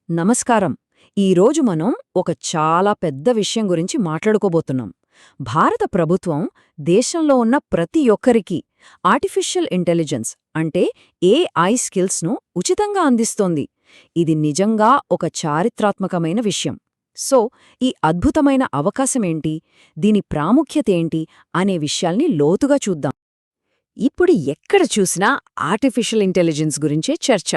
నమస్కారం. ఈరోజు మనం ఒక చాలా పెద్ద విషయం గురించి మాట్లాడుకోబోతున్నాం. భారత ప్రభుత్వం దేశంలో ఉన్న ప్రతి ఒక్కరికీ ఆర్టిఫిషియల్ ఇంటెలిజెన్స్ అంటే ఏఐ స్కిల్స్ను ఉచితంగా అందిస్తోంది. ఇది నిజంగా ఒక చారిత్రాత్మకమైన విషయం. సో, ఈ అద్భుతమైన అవకాశమేంటి, దీని ప్రాముఖ్యతేంటి అనే విషయాల్ని లోతుగా చూద్దాం. ఇప్పుడు ఎక్కడ చూసినా ఆర్టిఫిషియల్ ఇంటెలిజెన్స్ గురించే చర్చ.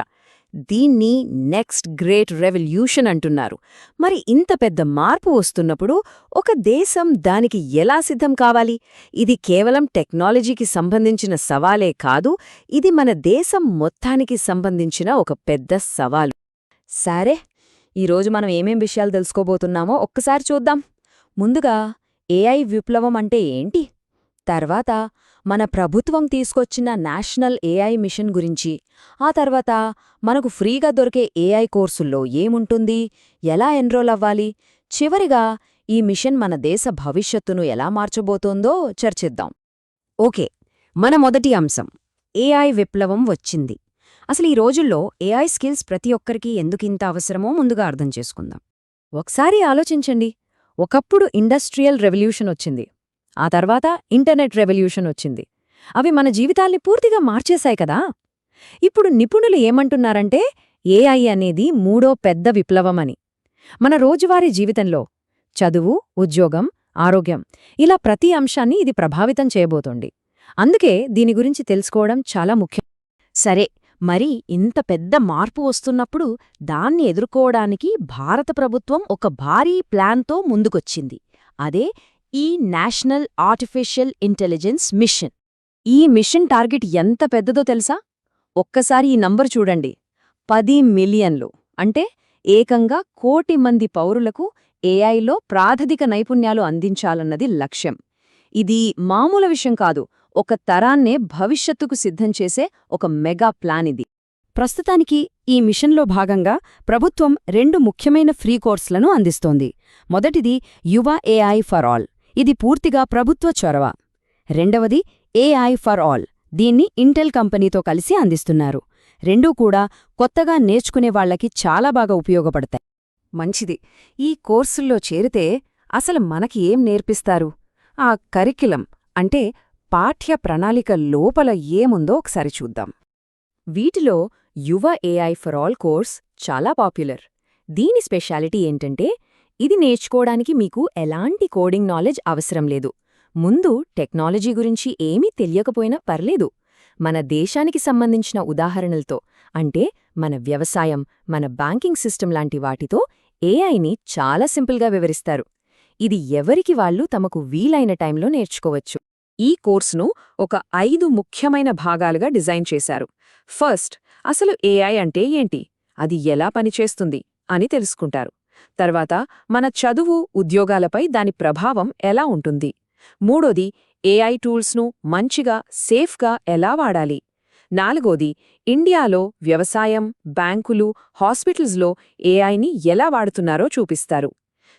దీన్ని నెక్స్ట్ గ్రేట్ రెవల్యూషన్ అంటున్నారు. మరి ఇంత పెద్ద మార్పు వస్తున్నప్పుడు ఒక దేశం దానికి ఎలా సిద్ధం కావాలి? ఇది కేవలం టెక్నాలజీకి సంబంధించిన సవాలే కాదు, ఇది మన దేశం మొత్తానికి సంబంధించిన ఒక పెద్ద సవాలు. సరే, ఈరోజు మనం ఏమేం విషయాలు తెలుసుకోబోతున్నామో ఒక్కసారి చూద్దాం. ముందుగా ఏఐ విప్లవం అంటే ఏంటి? తర్వాత మన ప్రభుత్వం తీసుకొచ్చిన నేషనల్ ఏఐ మిషన్ గురించి, ఆ తర్వాత మనకు ఫ్రీగా దొరికే ఏఐ కోర్సుల్లో ఏముంటుంది, ఎలా ఎన్రోల్ అవ్వాలి, చివరిగా ఈ మిషన్ మన దేశ భవిష్యత్తును ఎలా మార్చబోతోందో చర్చిద్దాం. ఓకే, మన మొదటి అంశం ఏఐ విప్లవం వచ్చింది. అసలు ఈ రోజుల్లో ఏఐ స్కిల్స్ ప్రతి ఒక్కరికీ ఎందుకింత అవసరమో ముందుగా అర్థం చేసుకుందాం. ఒకసారి ఆలోచించండి, ఒకప్పుడు ఇండస్ట్రియల్ రెవల్యూషన్ వచ్చింది, ఆ తర్వాత ఇంటర్నెట్ రెవల్యూషన్ వచ్చింది. అవి మన జీవితాల్ని పూర్తిగా మార్చేశాయి కదా. ఇప్పుడు నిపుణులు ఏమంటున్నారంటే ఏఐ అనేది మూడో పెద్ద విప్లవమని. మన రోజువారీ జీవితంలో చదువు, ఉద్యోగం, ఆరోగ్యం ఇలా ప్రతి అంశాన్ని ఇది ప్రభావితం చేయబోతోంది. అందుకే దీని గురించి తెలుసుకోవడం చాలా ముఖ్యం. సరే, మరి ఇంత పెద్ద మార్పు వస్తున్నప్పుడు దాన్ని ఎదుర్కోవడానికి భారత ప్రభుత్వం ఒక భారీ ప్లాన్తో ముందుకొచ్చింది. అదే ఈ నేషనల్ ఆర్టిఫిషియల్ ఇంటెలిజెన్స్ మిషన్. ఈ మిషన్ టార్గెట్ ఎంత పెద్దదో తెలుసా? ఒక్కసారి ఈ నంబర్ చూడండి. 10 మిలియన్లు, అంటే ఏకంగా 1 కోటి మంది పౌరులకు ఏఐలో ప్రాథమిక నైపుణ్యాలు అందించాలన్నది లక్ష్యం. ఇది మామూలు విషయం కాదు, ఒక తరాన్నే భవిష్యత్తుకు సిద్ధం చేసే ఒక మెగా ప్లాన్ ఇది. ప్రస్తుతానికి ఈ మిషన్లో భాగంగా ప్రభుత్వం 2 ముఖ్యమైన ఫ్రీ కోర్సులను అందిస్తోంది. మొదటిది యువ ఏఐ ఫర్ ఆల్, ఇది పూర్తిగా ప్రభుత్వ చొరవ. రెండవది ఏఐ ఫర్ ఆల్, దీన్ని ఇంటెల్ కంపెనీతో కలిసి అందిస్తున్నారు. రెండూ కూడా కొత్తగా నేర్చుకునే వాళ్లకి చాలా బాగా ఉపయోగపడతాయి. మంచిది. ఈ కోర్సుల్లో చేరితే అసలు మనకి ఏం నేర్పిస్తారు? ఆ కరిక్యులం అంటే పాఠ్య ప్రణాళిక లోపల ఏముందో ఒకసారి చూద్దాం. వీటిలో యువ ఏఐ ఫర్ ఆల్ కోర్స్ చాలా పాపులర్. దీని స్పెషాలిటీ ఏంటంటే ఇది నేర్చుకోవడానికి మీకు ఎలాంటి కోడింగ్ నాలెడ్జ్ అవసరం లేదు. ముందు టెక్నాలజీ గురించి ఏమీ తెలియకపోయినా పర్లేదు. మన దేశానికి సంబంధించిన ఉదాహరణలతో, అంటే మన వ్యవసాయం, మన బ్యాంకింగ్ సిస్టమ్ లాంటి వాటితో ఏఐని చాలా సింపుల్గా వివరిస్తారు. ఇది ఎవరికి వాళ్ళు తమకు వీలైన టైంలో నేర్చుకోవచ్చు. ఈ కోర్సును ఒక 5 ముఖ్యమైన భాగాలుగా డిజైన్ చేశారు. ఫస్ట్, అసలు ఏఐ అంటే ఏంటి, అది ఎలా పనిచేస్తుంది అని తెలుసుకుంటారు. తర్వాత మన చదువు, ఉద్యోగాలపై దాని ప్రభావం ఎలా ఉంటుంది. మూడోది, ఏఐ టూల్స్ను మంచిగా, సేఫ్గా ఎలా వాడాలి. నాలుగోది, ఇండియాలో వ్యవసాయం, బ్యాంకులు, హాస్పిటల్స్లో ఏఐని ఎలా వాడుతున్నారో చూపిస్తారు.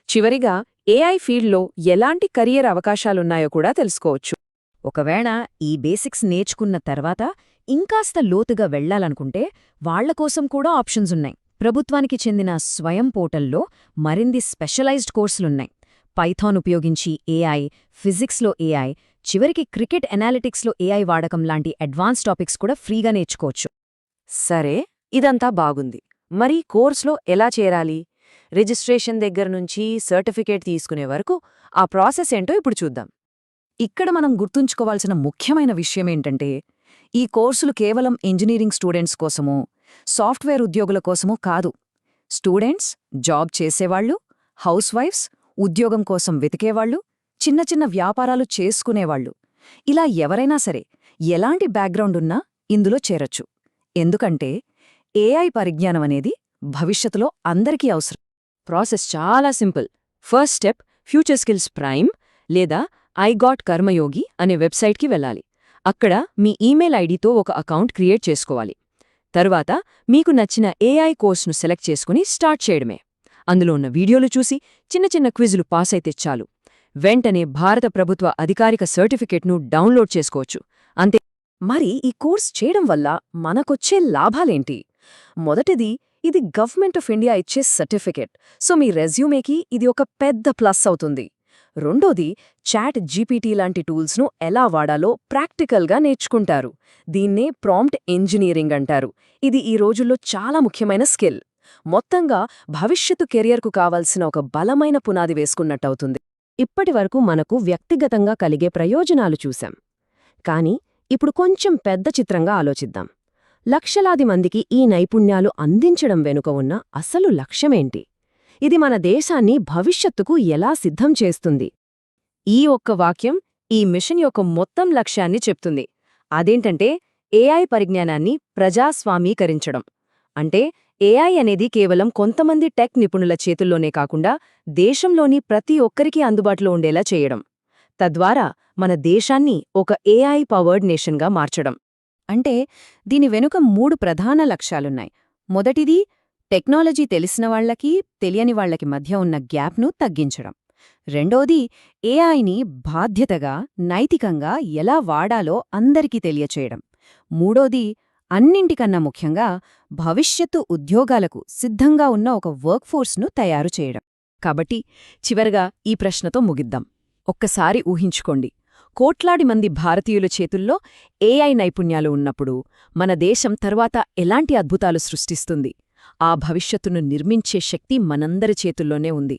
చివరిగా ఏఐ ఫీల్డ్లో ఎలాంటి కెరియర్ అవకాశాలున్నాయో కూడా తెలుసుకోవచ్చు. ఒకవేళ ఈ బేసిక్స్ నేర్చుకున్న తర్వాత ఇంకాస్త లోతుగా వెళ్లాలనుకుంటే వాళ్లకోసం కూడా ఆప్షన్స్ ఉన్నాయి. ప్రభుత్వానికి చెందిన స్వయం పోర్టల్లో మరిన్ని స్పెషలైజ్డ్ కోర్సులున్నాయి. పైథాన్ ఉపయోగించి ఏఐ, ఫిజిక్స్లో ఏఐ, చివరికి క్రికెట్ ఎనాలిటిక్స్లో ఏఐ వాడకం లాంటి అడ్వాన్స్ టాపిక్స్ కూడా ఫ్రీగా నేర్చుకోవచ్చు. సరే, ఇదంతా బాగుంది. మరి కోర్సులో ఎలా చేరాలి? రిజిస్ట్రేషన్ దగ్గర్నుంచి సర్టిఫికేట్ తీసుకునే వరకు ఆ ప్రాసెస్ ఏంటో ఇప్పుడు చూద్దాం. ఇక్కడ మనం గుర్తుంచుకోవాల్సిన ముఖ్యమైన విషయమేంటంటే ఈ కోర్సులు కేవలం ఇంజనీరింగ్ స్టూడెంట్స్ కోసమో, సాఫ్ట్వేర్ ఉద్యోగుల కోసమో కాదు. స్టూడెంట్స్, జాబ్ చేసేవాళ్లు, హౌస్ వైఫ్స్, ఉద్యోగం కోసం వెతికేవాళ్లు, చిన్న చిన్న వ్యాపారాలు చేసుకునేవాళ్లు, ఇలా ఎవరైనా సరే ఎలాంటి బ్యాక్గ్రౌండ్ ఉన్నా ఇందులో చేరొచ్చు. ఎందుకంటే ఏఐ పరిజ్ఞానం అనేది భవిష్యత్తులో అందరికీ అవసరం. ప్రాసెస్ చాలా simple. First step, future skills prime లేదా ఐగాట్ కర్మయోగి అనే వెబ్సైట్కి వెళ్ళాలి. అక్కడ మీ ఈమెయిల్ ఐడితో ఒక అకౌంట్ క్రియేట్ చేసుకోవాలి. తరువాత మీకు నచ్చిన ఏఐ కోర్సును సెలెక్ట్ చేసుకుని స్టార్ట్ చేయడమే. అందులో ఉన్న వీడియోలు చూసి చిన్న చిన్న క్విజులు పాస్ అయితే చాలు. వెంటనే భారత ప్రభుత్వ అధికారిక సర్టిఫికెట్ను డౌన్లోడ్ చేసుకోవచ్చు. అంతే. మరి ఈ కోర్స్ చేయడం వల్ల మనకొచ్చే లాభాలేంటి? మొదటిది, ఇది గవర్నమెంట్ ఆఫ్ ఇండియా ఇచ్చే సర్టిఫికెట్, సో మీ రెజ్యూమేకి ఇది ఒక పెద్ద ప్లస్ అవుతుంది. రెండోది, చాట్ జీపీటీ లాంటి టూల్స్ను ఎలా వాడాలో ప్రాక్టికల్గా నేర్చుకుంటారు. దీన్నే ప్రాంప్ట్ ఇంజనీరింగ్ అంటారు. ఇది ఈ రోజుల్లో చాలా ముఖ్యమైన స్కిల్. మొత్తంగా భవిష్యత్తు కెరియర్కు కావాల్సిన ఒక బలమైన పునాది వేసుకున్నట్టవుతుంది. ఇప్పటివరకు మనకు వ్యక్తిగతంగా కలిగే ప్రయోజనాలు చూశాం. కాని ఇప్పుడు కొంచెం పెద్ద చిత్రంగా ఆలోచిద్దాం. లక్షలాది మందికి ఈ నైపుణ్యాలు అందించడం వెనుక ఉన్న అసలు లక్ష్యమేంటి? ఇది మన దేశాన్ని భవిష్యత్తుకు ఎలా సిద్ధం చేస్తుంది? ఈ ఒక్క వాక్యం ఈ మిషన్ యొక్క మొత్తం లక్ష్యాన్ని చెప్తుంది. అదేంటంటే ఏఐ పరిజ్ఞానాన్ని ప్రజాస్వామీకరించడం. అంటే ఏఐ అనేది కేవలం కొంతమంది టెక్ నిపుణుల చేతుల్లోనే కాకుండా దేశంలోని ప్రతి ఒక్కరికీ అందుబాటులో ఉండేలా చేయడం. తద్వారా మన దేశాన్ని ఒక ఏఐ పవర్డ్ నేషన్గా మార్చడం. అంటే దీని వెనుక 3 ప్రధాన లక్ష్యాలున్నాయి. మొదటిది, టెక్నాలజీ తెలిసిన వాళ్లకి, తెలియని వాళ్లకి మధ్య ఉన్న గ్యాప్ను తగ్గించడం. రెండోది, ఏఐని బాధ్యతగా, నైతికంగా ఎలా వాడాలో అందరికీ తెలియచేయడం. మూడోది, అన్నింటికన్నా ముఖ్యంగా భవిష్యత్తు ఉద్యోగాలకు సిద్ధంగా ఉన్న ఒక వర్క్ఫోర్స్ను తయారు చేయడం. కాబట్టి చివరగా ఈ ప్రశ్నతో ముగిద్దాం. ఒక్కసారి ఊహించుకోండి, కోట్లాది మంది భారతీయుల చేతుల్లో ఏఐ నైపుణ్యాలు ఉన్నప్పుడు మన దేశం తర్వాత ఎలాంటి అద్భుతాలు సృష్టిస్తుంది? ఆ భవిష్యత్తును నిర్మించే శక్తి మనందరి చేతుల్లోనే ఉంది.